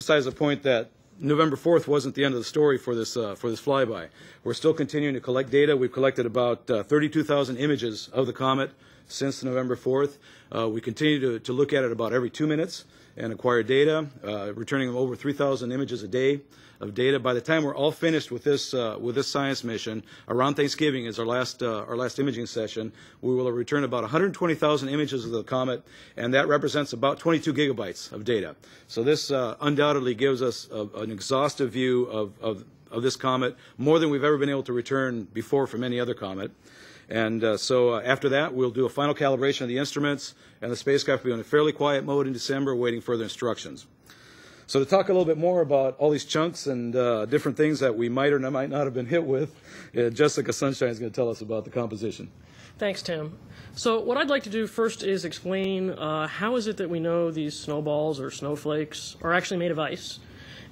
emphasize the point that November 4th wasn't the end of the story for this flyby. We're still continuing to collect data. We've collected about 32,000 images of the comet since November 4th. We continue to look at it about every 2 minutes and acquire data, returning over 3,000 images a day of data. By the time we're all finished with this science mission, around Thanksgiving is our last imaging session. We will return about 120,000 images of the comet, and that represents about 22 gigabytes of data. So this undoubtedly gives us an exhaustive view of this comet, more than we've ever been able to return before from any other comet. And so after that, we'll do a final calibration of the instruments, and the spacecraft will be in a fairly quiet mode in December, awaiting further instructions. So to talk a little bit more about all these chunks and different things that we might or might not have been hit with, Jessica Sunshine is going to tell us about the composition. Thanks, Tim. So what I'd like to do first is explain how is it that we know these snowballs or snowflakes are actually made of ice.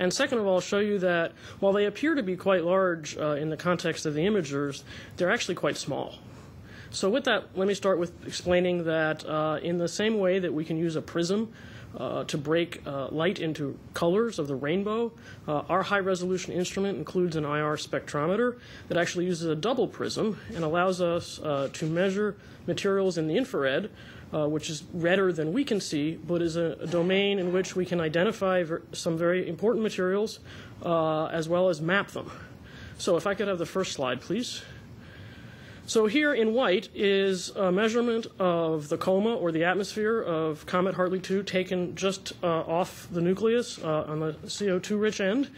And second of all, show you that while they appear to be quite large in the context of the imagers, they're actually quite small. So with that, let me start with explaining that in the same way that we can use a prism to break light into colors of the rainbow, our high-resolution instrument includes an IR spectrometer that actually uses a double prism and allows us to measure materials in the infrared, which is redder than we can see, but is a domain in which we can identify some very important materials as well as map them. So if I could have the first slide, please. So here in white is a measurement of the coma, or the atmosphere, of comet Hartley 2 taken just off the nucleus on the CO2-rich end.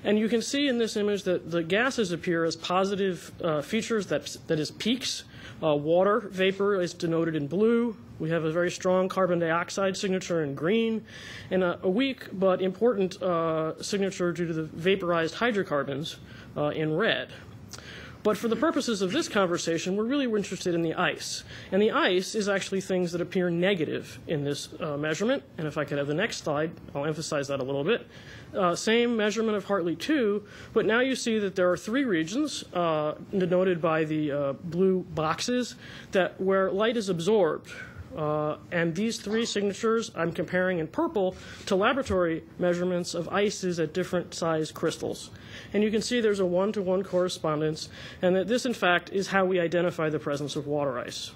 And you can see in this image that the gases appear as positive features, that is peaks. Water vapor is denoted in blue. We have a very strong carbon dioxide signature in green, and a weak but important signature due to the vaporized hydrocarbons in red. But for the purposes of this conversation, we're really interested in the ice. And the ice is actually things that appear negative in this measurement. And if I could have the next slide, I'll emphasize that a little bit. Same measurement of Hartley 2, but now you see that there are three regions denoted by the blue boxes where light is absorbed. And these three signatures I'm comparing in purple to laboratory measurements of ices at different size crystals. And you can see there's a one-to-one correspondence, and that this, in fact, is how we identify the presence of water ice.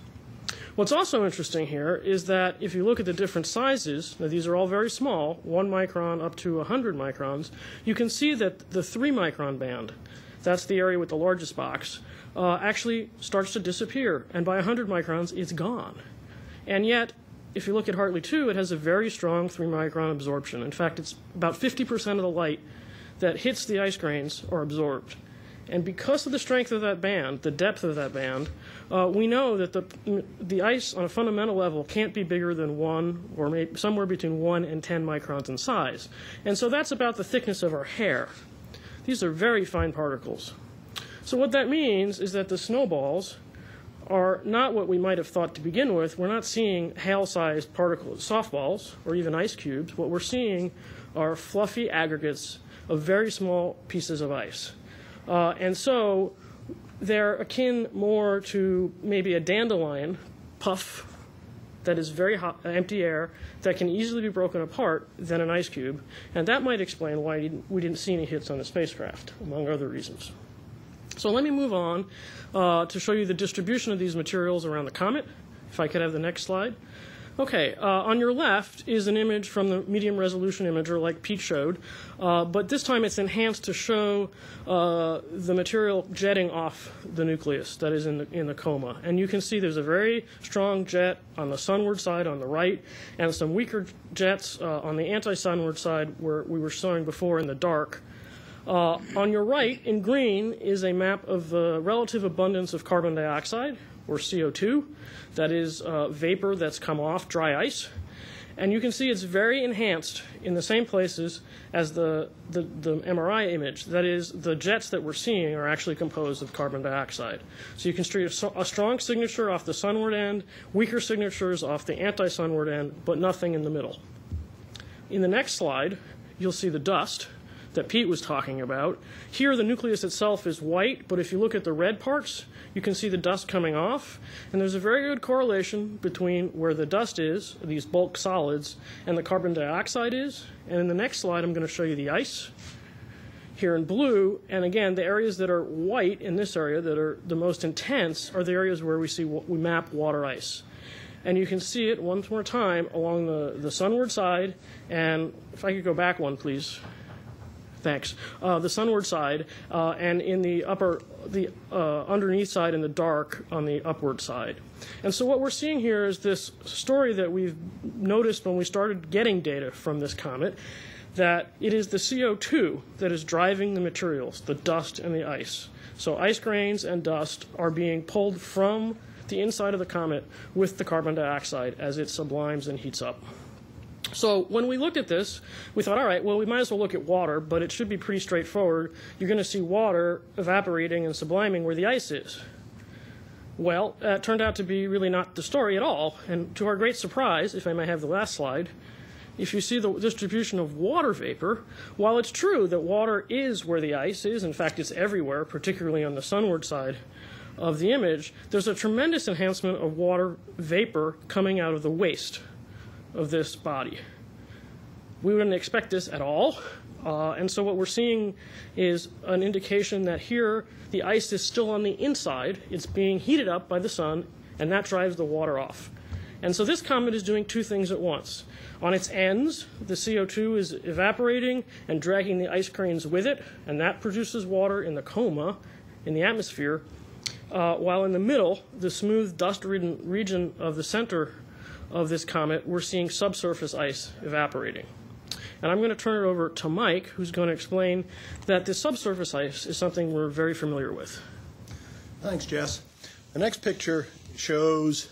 What's also interesting here is that if you look at the different sizes, now these are all very small, 1 micron up to 100 microns, you can see that the 3-micron band, that's the area with the largest box, actually starts to disappear. And by 100 microns, it's gone. And yet, if you look at Hartley 2, it has a very strong 3-micron absorption. In fact, it's about 50% of the light that hits the ice grains are absorbed. And because of the strength of that band, the depth of that band, we know that the ice on a fundamental level can't be bigger than 1 or maybe somewhere between 1 and 10 microns in size. And so that's about the thickness of our hair. These are very fine particles. So what that means is that the snowballs are not what we might have thought to begin with. We're not seeing hail-sized particles, softballs, or even ice cubes. What we're seeing are fluffy aggregates of very small pieces of ice. And so they're akin more to maybe a dandelion puff that is very hot, empty air that can easily be broken apart than an ice cube. And that might explain why we didn't see any hits on the spacecraft, among other reasons. So let me move on to show you the distribution of these materials around the comet. If I could have the next slide. Okay, on your left is an image from the medium resolution imager like Pete showed, but this time it's enhanced to show the material jetting off the nucleus that is in the coma. And you can see there's a very strong jet on the sunward side on the right, and some weaker jets on the anti-sunward side where we were showing before in the dark. On your right, in green, is a map of the relative abundance of carbon dioxide, or CO2. That is vapor that's come off dry ice. And you can see it's very enhanced in the same places as the MRI image. That is, the jets that we're seeing are actually composed of carbon dioxide. So you can see a strong signature off the sunward end, weaker signatures off the anti-sunward end, but nothing in the middle. In the next slide, you'll see the dust that Pete was talking about. Here, the nucleus itself is white, but if you look at the red parts, you can see the dust coming off. And there's a very good correlation between where the dust is, these bulk solids, and the carbon dioxide is. And in the next slide, I'm going to show you the ice here in blue. And again, the areas that are white in this area that are the most intense are the areas where we map water ice. And you can see it one more time along the sunward side. And if I could go back one, please. Thanks. The sunward side, and in the underneath side in the dark on the upward side. And so what we're seeing here is this story that we've noticed when we started getting data from this comet, that it is the CO2 that is driving the materials, the dust and the ice. So ice grains and dust are being pulled from the inside of the comet with the carbon dioxide as it sublimes and heats up. So when we looked at this, we thought, all right, well, we might as well look at water, but it should be pretty straightforward. You're going to see water evaporating and subliming where the ice is. Well, it turned out to be really not the story at all. And to our great surprise, if I may have the last slide, if you see the distribution of water vapor, while it's true that water is where the ice is, in fact, it's everywhere, particularly on the sunward side of the image, there's a tremendous enhancement of water vapor coming out of the waste of this body. We wouldn't expect this at all, and so what we're seeing is an indication that here the ice is still on the inside. It's being heated up by the sun, and that drives the water off. And so this comet is doing two things at once. On its ends, the CO2 is evaporating and dragging the ice grains with it, and that produces water in the coma, in the atmosphere, while in the middle, the smooth dust-ridden region of the center of this comet, we're seeing subsurface ice evaporating. And I'm going to turn it over to Mike, who's going to explain that this subsurface ice is something we're very familiar with. Thanks, Jess. The next picture shows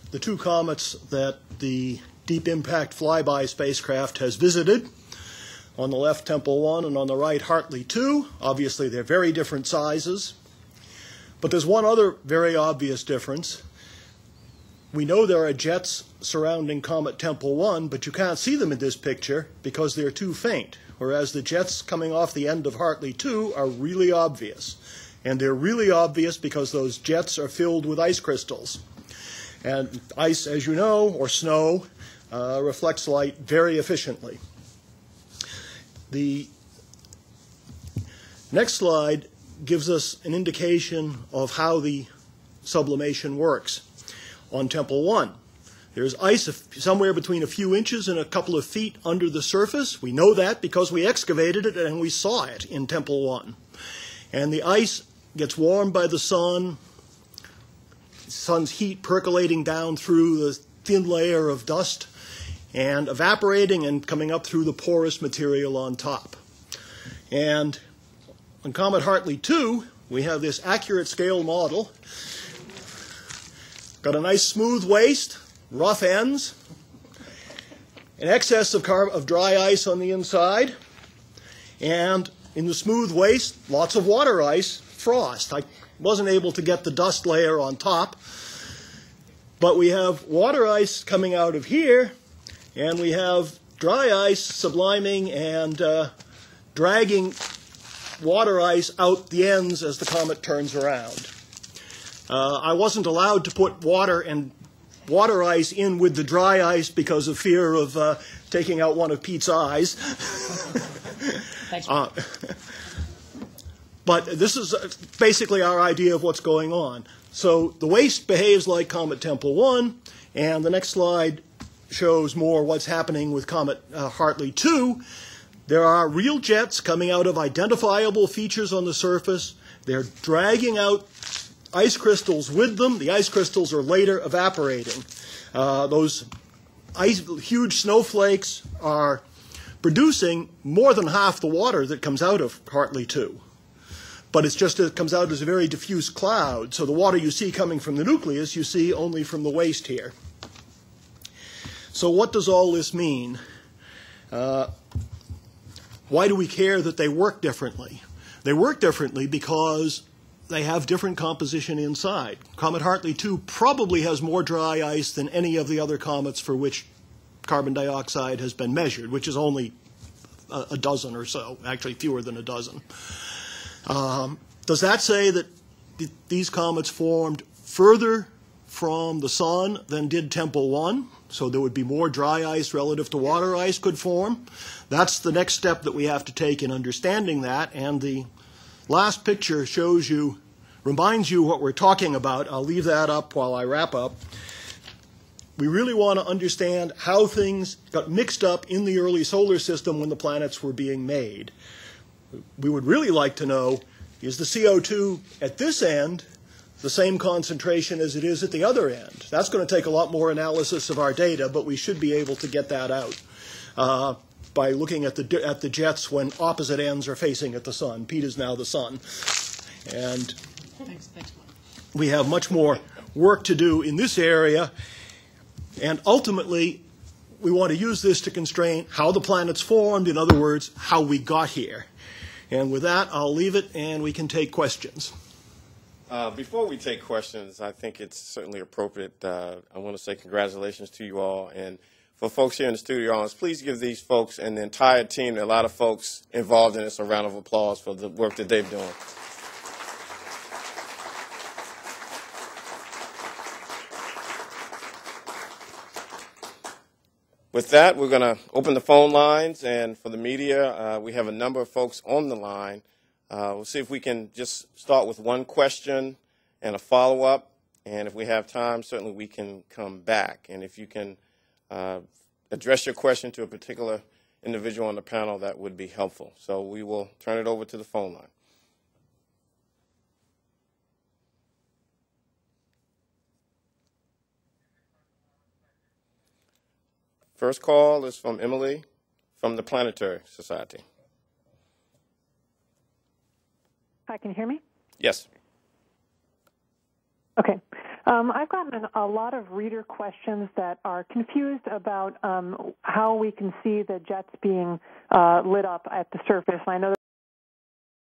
the two comets that the Deep Impact Flyby spacecraft has visited. On the left, Tempel 1, and on the right, Hartley 2. Obviously, they're very different sizes. But there's one other very obvious difference. We know there are jets surrounding Comet Tempel 1, but you can't see them in this picture because they're too faint, whereas the jets coming off the end of Hartley 2 are really obvious. And they're really obvious because those jets are filled with ice crystals. And ice, as you know, or snow, reflects light very efficiently. The next slide gives us an indication of how the sublimation works. On Tempel 1, there's ice somewhere between a few inches and a couple of feet under the surface. We know that because we excavated it and we saw it in Tempel 1. And the ice gets warmed by the sun's heat percolating down through the thin layer of dust and evaporating and coming up through the porous material on top. And on Comet Hartley 2, we have this accurate scale model. Got a nice smooth waist, rough ends, an excess of dry ice on the inside, and in the smooth waist, lots of water ice, frost. I wasn't able to get the dust layer on top, but we have water ice coming out of here, and we have dry ice subliming and dragging water ice out the ends as the comet turns around. I wasn't allowed to put water ice in with the dry ice because of fear of taking out one of Pete's eyes. Thanks. But this is basically our idea of what's going on. So the waste behaves like Comet Tempel 1, and the next slide shows more what's happening with Comet Hartley 2. There are real jets coming out of identifiable features on the surface. They're dragging out ice crystals with them. The ice crystals are later evaporating. Those huge snowflakes are producing more than half the water that comes out of Hartley 2. But it comes out as a very diffuse cloud. So the water you see coming from the nucleus, you see only from the waste here. So what does all this mean? Why do we care that they work differently? They work differently because they have different composition inside. Comet Hartley 2 probably has more dry ice than any of the other comets for which carbon dioxide has been measured, which is only a dozen or so, actually fewer than a dozen. Does that say that these comets formed further from the sun than did Tempel 1? So there would be more dry ice relative to water ice could form? That's the next step that we have to take in understanding that. And the last picture shows you, reminds you what we're talking about. I'll leave that up while I wrap up. We really want to understand how things got mixed up in the early solar system when the planets were being made. We would really like to know, is the CO2 at this end the same concentration as it is at the other end? That's going to take a lot more analysis of our data, but we should be able to get that out by looking at the jets when opposite ends are facing at the sun. Pete is now the sun. And we have much more work to do in this area. And ultimately, we want to use this to constrain how the planets formed, in other words, how we got here. And with that, I'll leave it, and we can take questions. Before we take questions, I think it's certainly appropriate. I want to say congratulations to you all. And for folks here in the studio audience, please give these folks and the entire team, there are a lot of folks involved in this, a round of applause for the work that they've done. With that, we're going to open the phone lines, and for the media, we have a number of folks on the line. We'll see if we can just start with one question and a follow-up, and if we have time, certainly we can come back. And if you can address your question to a particular individual on the panel, that would be helpful. So we will turn it over to the phone line. First call is from Emily from the Planetary Society. Hi, can you hear me? Yes. Okay. I've gotten a lot of reader questions that are confused about how we can see the jets being lit up at the surface. I know